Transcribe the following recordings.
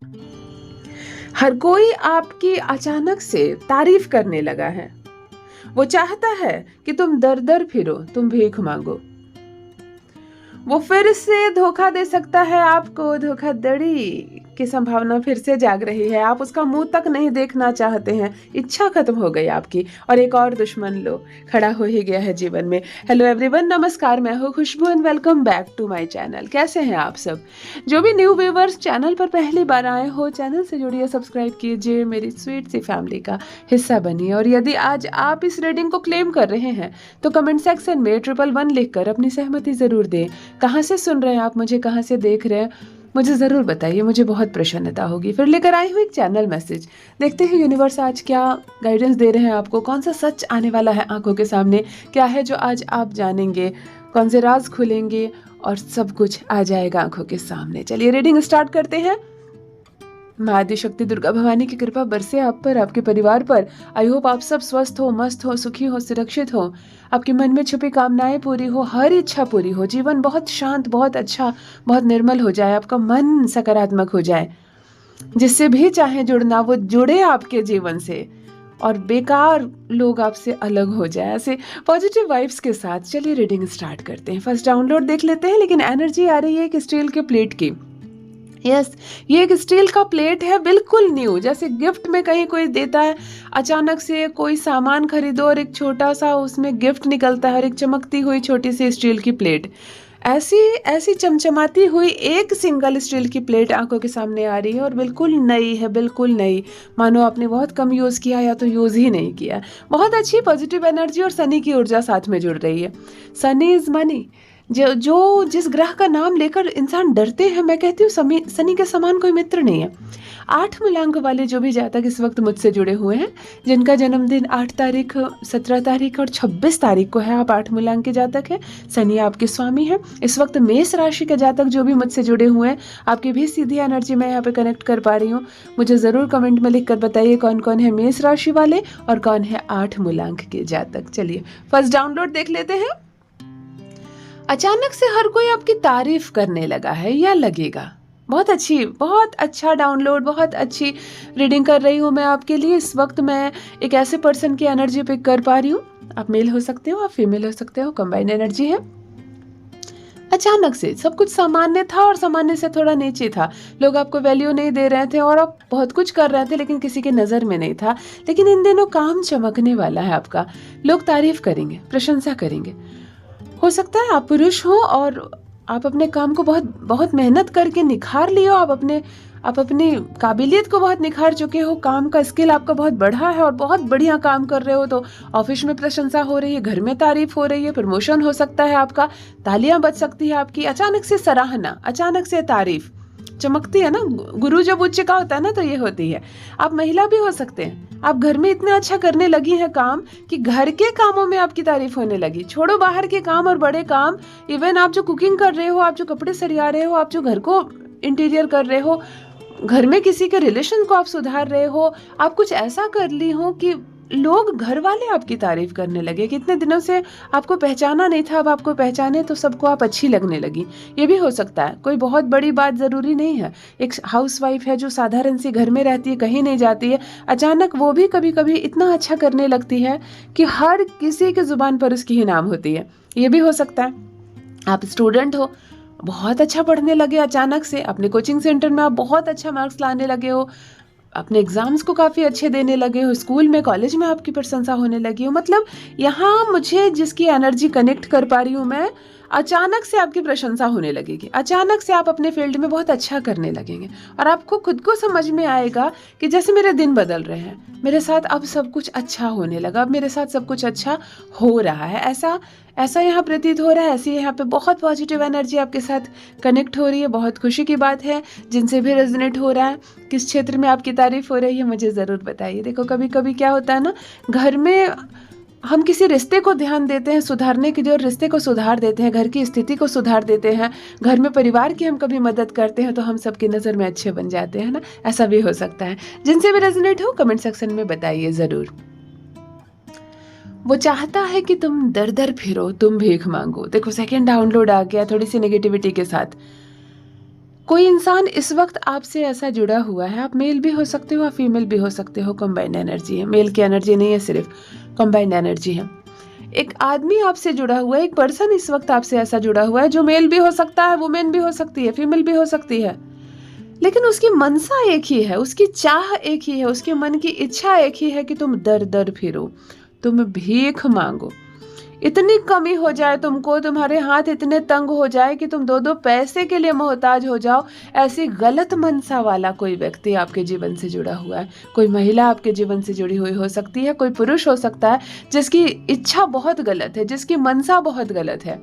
हर कोई आपकी अचानक से तारीफ करने लगा है। वो चाहता है कि तुम दर दर फिरो, तुम भीख मांगो। वो फिर से धोखा दे सकता है आपको, धोखाधड़ी की संभावना फिर से जाग रही है। आप उसका मुंह तक नहीं देखना चाहते हैं, इच्छा खत्म हो गई आपकी, और एक और दुश्मन लो खड़ा हो ही गया है जीवन में। हेलो एवरीवन, नमस्कार, मैं हूँ Khushboo and welcome back to my channel. कैसे हैं आप सब? जो भी न्यू व्यूवर्स चैनल पर पहली बार आए हो, चैनल से जुड़िए, सब्सक्राइब कीजिए, मेरी स्वीट सी फैमिली का हिस्सा बनिए। और यदि आज आप इस रीडिंग को क्लेम कर रहे हैं तो कमेंट सेक्शन में 111 लिखकर अपनी सहमति जरूर दें। कहाँ से सुन रहे हैं आप मुझे, कहाँ से देख रहे हैं, मुझे ज़रूर बताइए, मुझे बहुत प्रसन्नता होगी। फिर लेकर आई हूँ एक चैनल मैसेज। देखते हैं यूनिवर्स आज क्या गाइडेंस दे रहे हैं आपको, कौन सा सच आने वाला है आंखों के सामने, क्या है जो आज आप जानेंगे, कौन से राज खुलेंगे और सब कुछ आ जाएगा आंखों के सामने। चलिए रीडिंग स्टार्ट करते हैं। माँ आदिशक्ति दुर्गा भवानी की कृपा बरसे आप पर, आपके परिवार पर। आई होप आप सब स्वस्थ हो, मस्त हो, सुखी हो, सुरक्षित हो, आपके मन में छुपी कामनाएं पूरी हो, हर इच्छा पूरी हो, जीवन बहुत शांत, बहुत अच्छा, बहुत निर्मल हो जाए, आपका मन सकारात्मक हो जाए, जिससे भी चाहे जुड़ना वो जुड़े आपके जीवन से, और बेकार लोग आपसे अलग हो जाए, ऐसे पॉजिटिव वाइब्स के साथ। चलिए रीडिंग स्टार्ट करते हैं। फर्स्ट डाउनलोड देख लेते हैं, लेकिन एनर्जी आ रही है एक स्टील के प्लेट की। यस, ये एक स्टील का प्लेट है, बिल्कुल न्यू, जैसे गिफ्ट में कहीं कोई देता है, अचानक से कोई सामान खरीदो और एक छोटा सा उसमें गिफ्ट निकलता है, और एक चमकती हुई छोटी सी स्टील की प्लेट। ऐसी ऐसी चमचमाती हुई एक सिंगल स्टील की प्लेट आंखों के सामने आ रही है, और बिल्कुल नई है, बिल्कुल नई, मानो आपने बहुत कम यूज़ किया या तो यूज़ ही नहीं किया। बहुत अच्छी पॉजिटिव एनर्जी और सनी की ऊर्जा साथ में जुड़ रही है। Sunny is money. जो जिस ग्रह का नाम लेकर इंसान डरते हैं, मैं कहती हूँ सनी के समान कोई मित्र नहीं है। 8 मूलांक वाले जो भी जातक इस वक्त मुझसे जुड़े हुए हैं, जिनका जन्मदिन 8 तारीख, 17 तारीख और 26 तारीख को है, आप 8 मूलांक के जातक हैं, शनि आपके स्वामी हैं। इस वक्त मेष राशि के जातक जो भी मुझसे जुड़े हुए हैं, आपकी भी सीधी एनर्जी मैं यहाँ पे कनेक्ट कर पा रही हूँ। मुझे ज़रूर कमेंट में लिख कर बताइए कौन कौन है मेष राशि वाले और कौन है 8 मूलांक के जातक। चलिए फर्स्ट डाउनलोड देख लेते हैं। अचानक से हर कोई आपकी तारीफ करने लगा है या लगेगा। बहुत अच्छी, बहुत अच्छा डाउनलोड, बहुत अच्छी रीडिंग कर रही हूँ मैं आपके लिए। इस वक्त मैं एक ऐसे पर्सन की एनर्जी पिक कर पा रही हूँ। आप मेल हो सकते हो, आप फीमेल हो सकते हो, कंबाइंड एनर्जी है। अचानक से सब कुछ सामान्य था और सामान्य से थोड़ा नीचे था। लोग आपको वैल्यू नहीं दे रहे थे और आप बहुत कुछ कर रहे थे, लेकिन किसी की नज़र में नहीं था। लेकिन इन दिनों काम चमकने वाला है आपका। लोग तारीफ करेंगे, प्रशंसा करेंगे। हो सकता है आप पुरुष हो और आप अपने काम को बहुत बहुत मेहनत करके निखार लिए हो। आप अपनी काबिलियत को बहुत निखार चुके हो, काम का स्किल आपका बहुत बढ़ा है और बहुत बढ़िया काम कर रहे हो। तो ऑफिस में प्रशंसा हो रही है, घर में तारीफ हो रही है, प्रमोशन हो सकता है आपका, तालियां बज सकती है आपकी, अचानक से सराहना, अचानक से तारीफ चमकती है ना। गुरु जब उच्च का होता है ना, तो ये होती है। आप महिला भी हो सकते हैं, आप घर में इतना अच्छा करने लगी हैं काम कि घर के कामों में आपकी तारीफ होने लगी। छोड़ो बाहर के काम और बड़े काम, इवन आप जो कुकिंग कर रहे हो, आप जो कपड़े सरिया रहे हो, आप जो घर को इंटीरियर कर रहे हो, घर में किसी के रिलेशन को आप सुधार रहे हो, आप कुछ ऐसा कर ली हो कि लोग, घर वाले आपकी तारीफ करने लगे। कितने दिनों से आपको पहचाना नहीं था, अब आपको पहचाने तो सबको आप अच्छी लगने लगी। ये भी हो सकता है, कोई बहुत बड़ी बात जरूरी नहीं है। एक हाउसवाइफ है जो साधारण सी घर में रहती है, कहीं नहीं जाती है, अचानक वो भी कभी कभी इतना अच्छा करने लगती है कि हर किसी के जुबान पर उसकी ही नाम होती है। ये भी हो सकता है आप स्टूडेंट हो, बहुत अच्छा पढ़ने लगे, अचानक से अपने कोचिंग सेंटर में आप बहुत अच्छा मार्क्स लाने लगे हो, अपने एग्जाम्स को काफ़ी अच्छे देने लगे हो, स्कूल में कॉलेज में आपकी प्रशंसा होने लगी हो। मतलब यहाँ मुझे जिसकी एनर्जी कनेक्ट कर पा रही हूँ मैं, अचानक से आपकी प्रशंसा होने लगेगी, अचानक से आप अपने फील्ड में बहुत अच्छा करने लगेंगे और आपको खुद को समझ में आएगा कि जैसे मेरे दिन बदल रहे हैं, मेरे साथ अब सब कुछ अच्छा होने लगा, अब मेरे साथ सब कुछ अच्छा हो रहा है। ऐसा ऐसा यहाँ प्रतीत हो रहा है। ऐसी यहाँ पे बहुत पॉजिटिव एनर्जी आपके साथ कनेक्ट हो रही है। बहुत खुशी की बात है। जिनसे भी रेजोनेट हो रहा है, किस क्षेत्र में आपकी तारीफ हो रही है, मुझे ज़रूर बताइए। देखो कभी कभी क्या होता है ना, घर में हम किसी रिश्ते को ध्यान देते हैं सुधारने के लिए, और रिश्ते को सुधार देते हैं, घर की स्थिति को सुधार देते हैं, घर में परिवार की हम कभी मदद करते हैं तो हम सबकी नज़र में अच्छे बन जाते हैं ना। ऐसा भी हो सकता है। जिनसे भी रेजोनेट हो कमेंट सेक्शन में बताइए ज़रूर। वो चाहता है कि तुम दर दर फिरो, तुम भीख मांगो। देखो सेकंड डाउनलोड आ गया, थोड़ी सी नेगेटिविटी के साथ। कोई इंसान इस वक्त आपसे ऐसा जुड़ा हुआ है, आप मेल भी हो सकते हो, आप फीमेल भी हो सकते हो, कंबाइंड एनर्जी है, मेल की एनर्जी नहीं है, सिर्फ कंबाइंड एनर्जी है। एक आदमी आपसे जुड़ा हुआ है, एक पर्सन इस वक्त आपसे ऐसा जुड़ा हुआ है जो मेल भी हो सकता है, वुमेन भी हो सकती है, फीमेल भी हो सकती है, लेकिन उसकी मनसा एक ही है, उसकी चाह एक ही है, उसके मन की इच्छा एक ही है कि तुम दर दर फिरो, तुम भीख मांगो। इतनी कमी हो जाए तुमको, तुम्हारे हाथ इतने तंग हो जाए कि तुम दो दो पैसे के लिए मोहताज हो जाओ। ऐसी गलत मनसा वाला कोई व्यक्ति आपके जीवन से जुड़ा हुआ है। कोई महिला आपके जीवन से जुड़ी हुई हो सकती है, कोई पुरुष हो सकता है जिसकी इच्छा बहुत गलत है, जिसकी मनसा बहुत गलत है,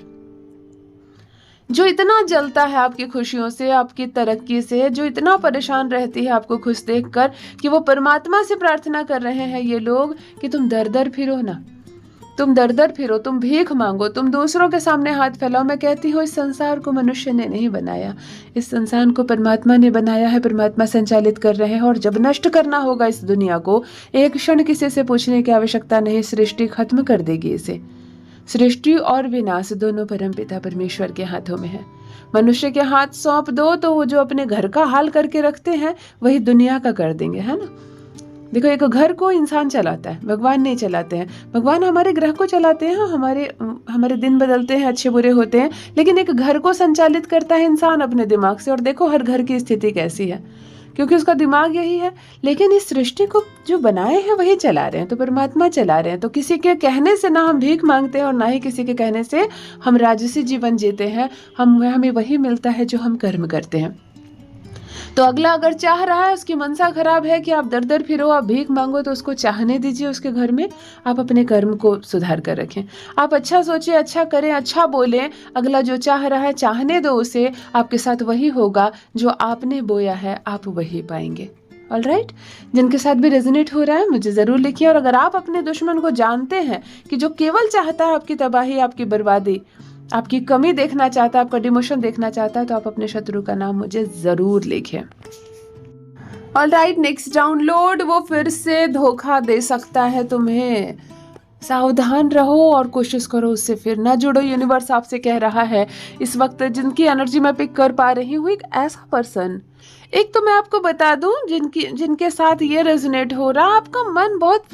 जो इतना जलता है आपकी खुशियों से, आपकी तरक्की से, जो इतना परेशान रहती है आपको खुश देखकर कि वो परमात्मा से प्रार्थना कर रहे हैं ये लोग कि तुम दर दर फिरो ना, तुम दर दर फिरो, तुम भीख मांगो, तुम दूसरों के सामने हाथ फैलाओ। मैं कहती हूँ इस संसार को मनुष्य ने नहीं बनाया, इस संसार को परमात्मा ने बनाया है, परमात्मा संचालित कर रहे हैं। और जब नष्ट करना होगा इस दुनिया को, एक क्षण किसी से पूछने की आवश्यकता नहीं, सृष्टि खत्म कर देगी इसे। सृष्टि और विनाश दोनों परमपिता परमेश्वर के हाथों में है। मनुष्य के हाथ सौंप दो तो वो जो अपने घर का हाल करके रखते हैं वही दुनिया का कर देंगे, है ना। देखो, एक घर को इंसान चलाता है, भगवान नहीं चलाते हैं। भगवान हमारे ग्रह को चलाते हैं, हमारे दिन बदलते हैं, अच्छे बुरे होते हैं, लेकिन एक घर को संचालित करता है इंसान अपने दिमाग से। और देखो हर घर की स्थिति कैसी है, क्योंकि उसका दिमाग यही है। लेकिन इस सृष्टि को जो बनाए हैं वही चला रहे हैं, तो परमात्मा चला रहे हैं। तो किसी के कहने से ना हम भीख मांगते हैं और ना ही किसी के कहने से हम राजसी जीवन जीते हैं। हमें वही मिलता है जो हम कर्म करते हैं। तो अगला अगर चाह रहा है, उसकी मनसा खराब है कि आप दर दर फिरो, आप भीख मांगो, तो उसको चाहने दीजिए उसके घर में। आप अपने कर्म को सुधार कर रखें, आप अच्छा सोचें, अच्छा करें, अच्छा बोलें। अगला जो चाह रहा है चाहने दो उसे, आपके साथ वही होगा जो आपने बोया है, आप वही पाएंगे। ऑलराइट, जिनके साथ भी रेजोनेट हो रहा है मुझे ज़रूर लिखिए। और अगर आप अपने दुश्मन को जानते हैं कि जो केवल चाहता है आपकी तबाही, आपकी बर्बादी, आपकी कमी देखना चाहता है, आपका डिमोशन देखना चाहता है, तो आप अपने शत्रु का नाम मुझे जरूर लिखें। ऑलराइट, नेक्स्ट डाउनलोड, वो फिर से धोखा दे सकता है तुम्हें। सावधान रहो और कोशिश करो उससे फिर ना जुड़ो। यूनिवर्स आपसे कह रहा है इस वक्त, जिनकी एनर्जी मैं पिक कर पा रही हूँ, एक ऐसा पर्सन, एक तो मैं आपको बता दूं जिनके साथ ये रेजोनेट हो रहा, आपका मन बहुत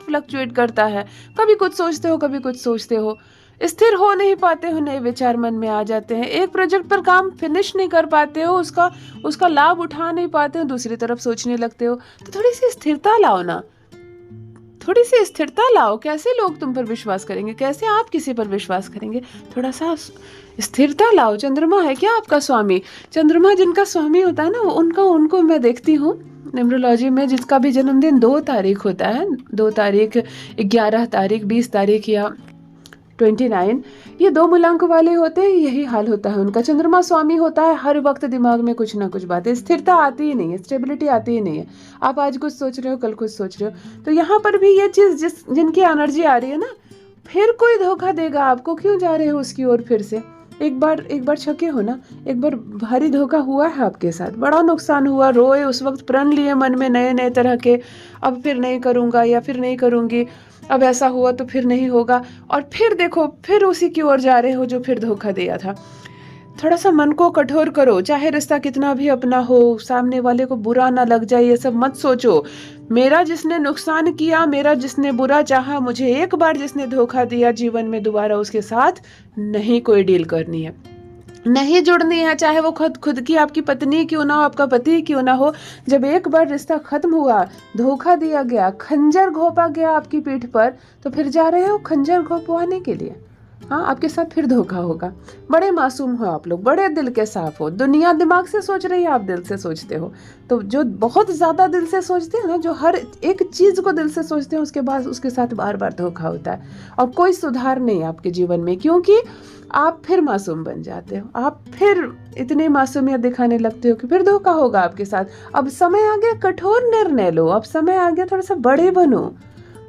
फ्लक्चुएट करता है। कभी कुछ सोचते हो, कभी कुछ सोचते हो, स्थिर हो नहीं पाते हो, नए विचार मन में आ जाते हैं, एक प्रोजेक्ट पर काम फिनिश नहीं कर पाते हो, उसका लाभ उठा नहीं पाते हो, दूसरी तरफ सोचने लगते हो। तो थोड़ी सी स्थिरता लाओ ना, थोड़ी सी स्थिरता लाओ। कैसे लोग तुम पर विश्वास करेंगे, कैसे आप किसी पर विश्वास करेंगे? थोड़ा सा स्थिरता लाओ। चंद्रमा है क्या आपका स्वामी? चंद्रमा जिनका स्वामी होता है ना, उनको मैं देखती हूँ न्यूमरोलॉजी में, जिसका भी जन्मदिन 2 तारीख होता है, 2 तारीख, 11 तारीख, 20 तारीख या 29, ये 2 मूलांक वाले होते हैं, यही हाल होता है उनका। चंद्रमा स्वामी होता है, हर वक्त दिमाग में कुछ ना कुछ बातें, स्थिरता आती ही नहीं है, स्टेबिलिटी आती ही नहीं है। आप आज कुछ सोच रहे हो, कल कुछ सोच रहे हो। तो यहाँ पर भी ये चीज़ जिनकी एनर्जी आ रही है ना, फिर कोई धोखा देगा आपको, क्यों जा रहे हो उसकी ओर फिर से? एक बार छके हो ना, एक बार भारी धोखा हुआ है आपके साथ, बड़ा नुकसान हुआ, रोए उस वक्त, प्रण लिए मन में नए नए तरह के, अब फिर नहीं करूँगा या फिर नहीं करूँगी, अब ऐसा हुआ तो फिर नहीं होगा, और फिर देखो फिर उसी की ओर जा रहे हो जो फिर धोखा दिया था। थोड़ा सा मन को कठोर करो, चाहे रिश्ता कितना भी अपना हो, सामने वाले को बुरा ना लग जाए, ये सब मत सोचो। मेरा जिसने नुकसान किया, मेरा जिसने बुरा चाहा, मुझे एक बार जिसने धोखा दिया, जीवन में दोबारा उसके साथ नहीं कोई डील करनी है, नहीं जुड़नी है। चाहे वो खुद की आपकी पत्नी क्यों ना हो, आपका पति क्यों ना हो। जब एक बार रिश्ता खत्म हुआ, धोखा दिया गया, खंजर घोंपा गया आपकी पीठ पर, तो फिर जा रहे हो खंजर घोंपवाने के लिए? हाँ, आपके साथ फिर धोखा होगा। बड़े मासूम हो आप लोग, बड़े दिल के साफ हो। दुनिया दिमाग से सोच रही है, आप दिल से सोचते हो। तो जो बहुत ज्यादा दिल से सोचते हैं ना, जो हर एक चीज को दिल से सोचते हैं, उसके बाद उसके साथ बार बार धोखा होता है और कोई सुधार नहीं आपके जीवन में, क्योंकि आप फिर मासूम बन जाते हो, आप फिर इतनी मासूमियत दिखाने लगते हो कि फिर धोखा होगा आपके साथ। अब समय आ गया कठोर निर्णय लो, अब समय आ गया थोड़ा सा बड़े बनो।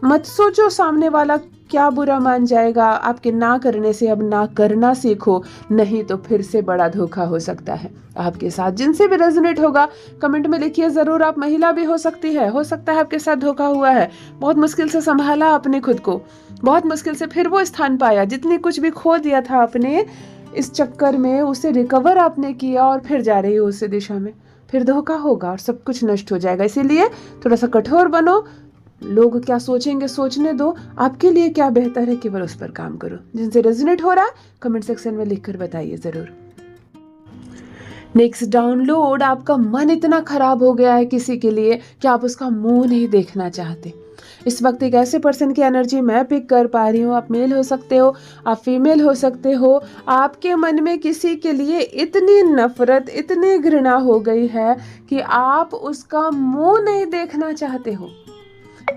मत सोचो सामने वाला क्या बुरा मान जाएगा आपके ना करने से, अब ना करना सीखो, नहीं तो फिर से बड़ा धोखा हो सकता है आपके साथ। जिनसे भी रेजोनेट होगा कमेंट में लिखिए ज़रूर। आप महिला भी हो सकती है, हो सकता है आपके साथ धोखा हुआ है, बहुत मुश्किल से संभाला आपने खुद को, बहुत मुश्किल से फिर वो स्थान पाया, जितनी कुछ भी खो दिया था आपने, इस चक्कर में उसे रिकवर आपने किया और फिर जा रही हो उसी दिशा में, फिर धोखा होगा और सब कुछ नष्ट हो जाएगा। इसीलिए थोड़ा सा कठोर बनो, लोग क्या सोचेंगे सोचने दो, आपके लिए क्या बेहतर है केवल उस पर काम करो। जिनसे रेजोनेट हो रहा है कमेंट सेक्शन में लिखकर बताइए ज़रूर। नेक्स्ट डाउनलोड, आपका मन इतना खराब हो गया है किसी के लिए कि आप उसका मुंह नहीं देखना चाहते। इस वक्त एक ऐसे पर्सन की एनर्जी मैं पिक कर पा रही हूँ। आप मेल हो सकते हो, आप फीमेल हो सकते हो। आपके मन में किसी के लिए इतनी नफरत, इतनी घृणा हो गई है कि आप उसका मुंह नहीं देखना चाहते हो,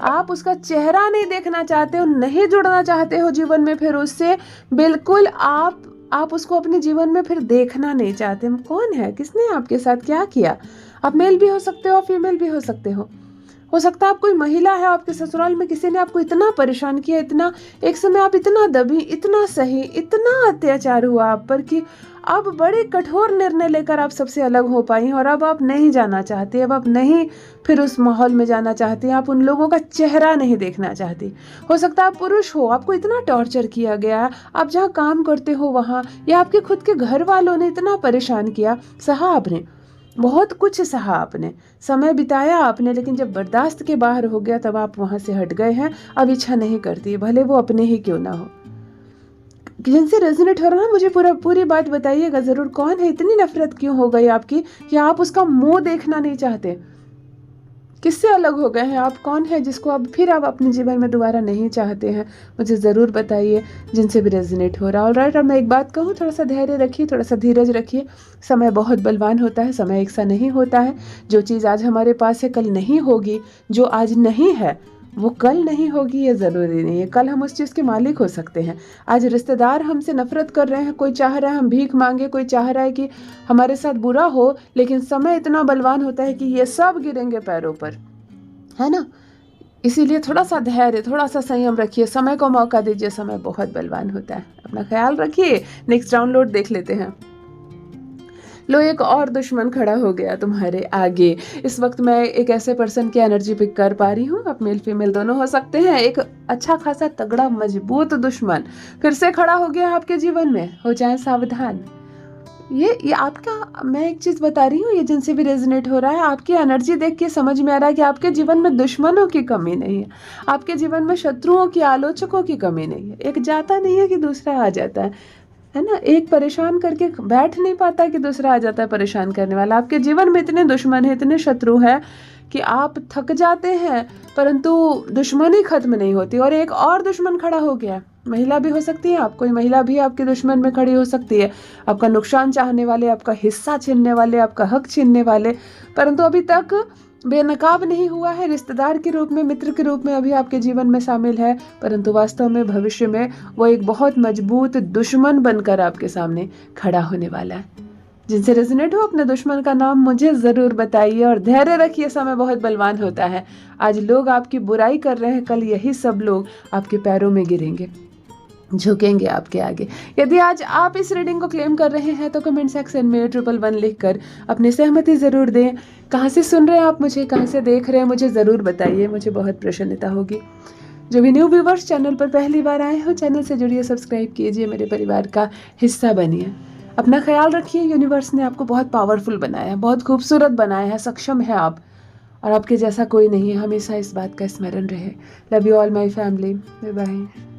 आप उसका चेहरा नहीं देखना चाहते हो, नहीं जुड़ना चाहते हो जीवन में फिर उससे। बिल्कुल आप उसको अपने जीवन में फिर देखना नहीं चाहते। कौन है, किसने आपके साथ क्या किया? आप मेल भी हो सकते हो, फीमेल भी हो सकते हो सकता है आप कोई महिला है, आपके ससुराल में किसी ने आपको इतना परेशान किया, इतना एक समय आप इतना दबी, इतना सही, इतना अत्याचार हुआ आप पर कि अब बड़े कठोर निर्णय लेकर आप सबसे अलग हो पाई और अब आप नहीं जाना चाहती, अब आप नहीं फिर उस माहौल में जाना चाहती, आप उन लोगों का चेहरा नहीं देखना चाहती। हो सकता है आप पुरुष हो, आपको इतना टॉर्चर किया गया, आप जहाँ काम करते हो वहाँ, या आपके खुद के घर वालों ने इतना परेशान किया, सहा आपने, बहुत कुछ सहा आपने, समय बिताया आपने, लेकिन जब बर्दाश्त के बाहर हो गया तब आप वहाँ से हट गए हैं। अब इच्छा नहीं करती, भले वो अपने ही क्यों ना हो। जिनसे रेजोनेट हो रहा है मुझे पूरी बात बताइएगा ज़रूर। कौन है, इतनी नफरत क्यों हो गई आपकी कि आप उसका मुंह देखना नहीं चाहते? किससे अलग हो गए हैं आप? कौन है जिसको अब फिर आप अपने जीवन में दोबारा नहीं चाहते हैं? मुझे ज़रूर बताइए जिनसे भी रेजोनेट हो रहा है। ऑलराइट, अब मैं एक बात कहूँ, थोड़ा सा धैर्य रखिए, थोड़ा सा धीरज रखिए। समय बहुत बलवान होता है, समय एक सा नहीं होता है। जो चीज़ आज हमारे पास है कल नहीं होगी, जो आज नहीं है वो कल नहीं होगी, ये ज़रूरी नहीं है। कल हम उस चीज़ के मालिक हो सकते हैं। आज रिश्तेदार हमसे नफरत कर रहे हैं, कोई चाह रहा है हम भीख मांगे, कोई चाह रहा है कि हमारे साथ बुरा हो, लेकिन समय इतना बलवान होता है कि ये सब गिरेंगे पैरों पर, है ना। इसीलिए थोड़ा सा धैर्य, थोड़ा सा संयम रखिए, समय को मौका दीजिए, समय बहुत बलवान होता है। अपना ख्याल रखिए। नेक्स्ट डाउनलोड देख लेते हैं। लो, एक और दुश्मन खड़ा हो गया तुम्हारे आगे। इस वक्त मैं एक ऐसे पर्सन की एनर्जी पिक कर पा रही हूँ, आप मेल फीमेल दोनों हो सकते हैं। एक अच्छा खासा तगड़ा मजबूत दुश्मन फिर से खड़ा हो गया आपके जीवन में, हो जाए सावधान। ये आपका, मैं एक चीज़ बता रही हूँ, ये जिनसे भी रेजोनेट हो रहा है, आपकी एनर्जी देख के समझ में आ रहा है कि आपके जीवन में दुश्मनों की कमी नहीं है, आपके जीवन में शत्रुओं की, आलोचकों की कमी नहीं है। एक जाता नहीं है कि दूसरा आ जाता है ना। एक परेशान करके बैठ नहीं पाता कि दूसरा आ जाता है परेशान करने वाला। आपके जीवन में इतने दुश्मन हैं, इतने शत्रु हैं कि आप थक जाते हैं, परंतु दुश्मनी खत्म नहीं होती। और एक और दुश्मन खड़ा हो गया, महिला भी हो सकती है, आप कोई महिला भी आपके दुश्मन में खड़ी हो सकती है, आपका नुकसान चाहने वाले, आपका हिस्सा छीनने वाले, आपका हक छीनने वाले, परंतु अभी तक बेनकाब नहीं हुआ है, रिश्तेदार के रूप में, मित्र के रूप में अभी आपके जीवन में शामिल है, परंतु वास्तव में भविष्य में वो एक बहुत मजबूत दुश्मन बनकर आपके सामने खड़ा होने वाला है। जिनसे रेजोनेट हो, अपने दुश्मन का नाम मुझे ज़रूर बताइए और धैर्य रखिए, समय बहुत बलवान होता है। आज लोग आपकी बुराई कर रहे हैं, कल यही सब लोग आपके पैरों में गिरेंगे, झुकेंगे आपके आगे। यदि आज आप इस रीडिंग को क्लेम कर रहे हैं तो कमेंट सेक्शन में 111 लिखकर अपनी सहमति ज़रूर दें। कहाँ से सुन रहे हैं आप मुझे, कहाँ से देख रहे हैं, मुझे ज़रूर बताइए, मुझे बहुत प्रसन्नता होगी। जो भी न्यू व्यूवर्स चैनल पर पहली बार आए हो, चैनल से जुड़िए, सब्सक्राइब कीजिए, मेरे परिवार का हिस्सा बनिए। अपना ख्याल रखिए। यूनिवर्स ने आपको बहुत पावरफुल बनाया है, बहुत खूबसूरत बनाया है, सक्षम है आप, और आपके जैसा कोई नहीं है। हमेशा इस बात का स्मरण रहे। Love you all my family. Bye bye.